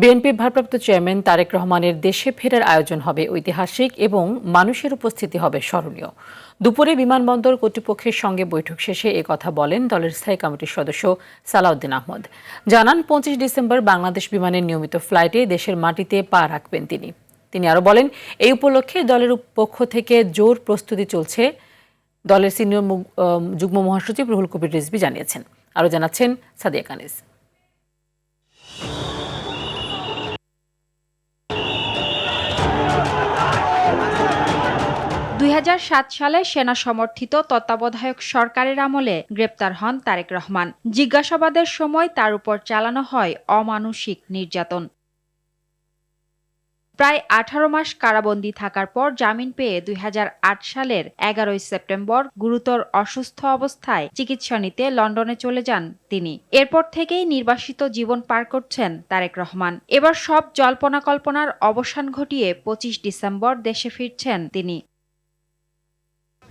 বিএনপির ভারপ্রাপ্ত চেয়ারম্যান তারেক রহমানের দেশে ফেরার আয়োজন হবে ঐতিহাসিক এবং মানুষের উপস্থিতি হবে স্মরণীয়। দুপুরে বিমানবন্দর কর্তৃপক্ষের সঙ্গে বৈঠক শেষে কথা বলেন দলের স্থায়ী কমিটির সদস্য সালাউদ্দিন আহমদ। জানান 25 ডিসেম্বর বাংলাদেশ বিমানের নিয়মিত ফ্লাইটে দেশের মাটিতে পা রাখবেন তিনি আরও বলেন, এই উপলক্ষে দলের পক্ষ থেকে জোর প্রস্তুতি চলছে। দলের সিনিয়র যুগ্ম মহাসচিব রুহুল কবির রিজভী জানিয়েছেন। আরও জানাচ্ছেন সাদিয়া কানিজ। 2007 সালে সেনা সমর্থিত তত্ত্বাবধায়ক সরকারের আমলে গ্রেপ্তার হন তারেক রহমান। জিজ্ঞাসাবাদের সময় তার উপর চালানো হয় অমানুষিক নির্যাতন। প্রায় 18 মাস কারাবন্দী থাকার পর জামিন পেয়ে 2008 সালের 11 সেপ্টেম্বর গুরুতর অসুস্থ অবস্থায় চিকিৎসা নিতে লন্ডনে চলে যান তিনি। এরপর থেকেই নির্বাসিত জীবন পার করছেন তারেক রহমান। এবার সব জল্পনা কল্পনার অবসান ঘটিয়ে 25 ডিসেম্বর দেশে ফিরছেন তিনি।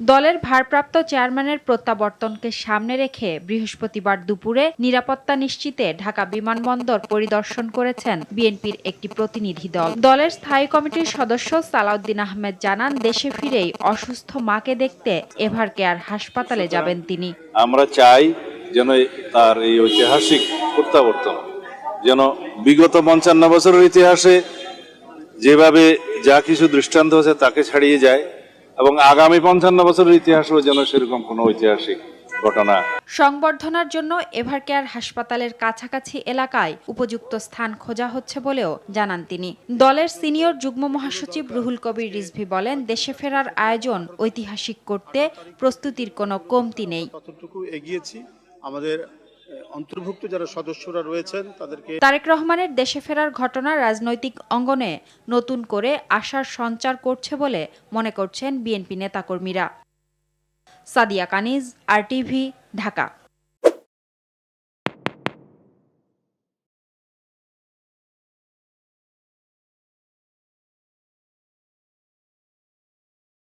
দলের ভারপ্রাপ্ত চেয়ারম্যানের প্রত্যাবর্তনকে সামনে রেখে বৃহস্পতিবার দুপুরে নিরাপত্তা নিশ্চিতে ঢাকা বিমানবন্দর পরিদর্শন করেছেন বিএনপির একটি প্রতিনিধি দল। দলের স্থায়ী কমিটির সদস্য সালাউদ্দিন আহমেদ জানান, দেশে ফিরেই অসুস্থ মাকে দেখতে এভারকেয়ার হাসপাতালে যাবেন তিনি। আমরা চাই যেন তার এই ঐতিহাসিক প্রত্যাবর্তন যেন বিগত 55 বছরের ইতিহাসে যেভাবে যা কিছু দৃষ্টান্ত আছে তাকে ছাড়িয়ে যায় এবং আগামী 55 বছরের ইতিহাসেও যেন সেরকম কোনো ঐতিহাসিক ঘটনা। সংবর্ধনার জন্য এভারকেয়ার হাসপাতালের কাছাকাছি এলাকায় উপযুক্ত স্থান খোঁজা হচ্ছে বলেও জানান তিনি। দলের সিনিয়র যুগ্ম মহাসচিব রুহুল কবির রিজভী বলেন, দেশে ফেরার আয়োজন ঐতিহাসিক করতে প্রস্তুতির কোনো কমতি নেই। কতটুকু এগিয়েছি আমাদের অন্তর্ভুক্ত যারা সদস্যরা রয়েছেন তাদেরকে। তারেক রহমানের দেশে ফেরার ঘটনা রাজনৈতিক অঙ্গনে নতুন করে আশার সঞ্চার করছে বলে মনে করছেন বিএনপি নেতাকর্মীরা। সাদিয়া কানিজ, RTV, ঢাকা।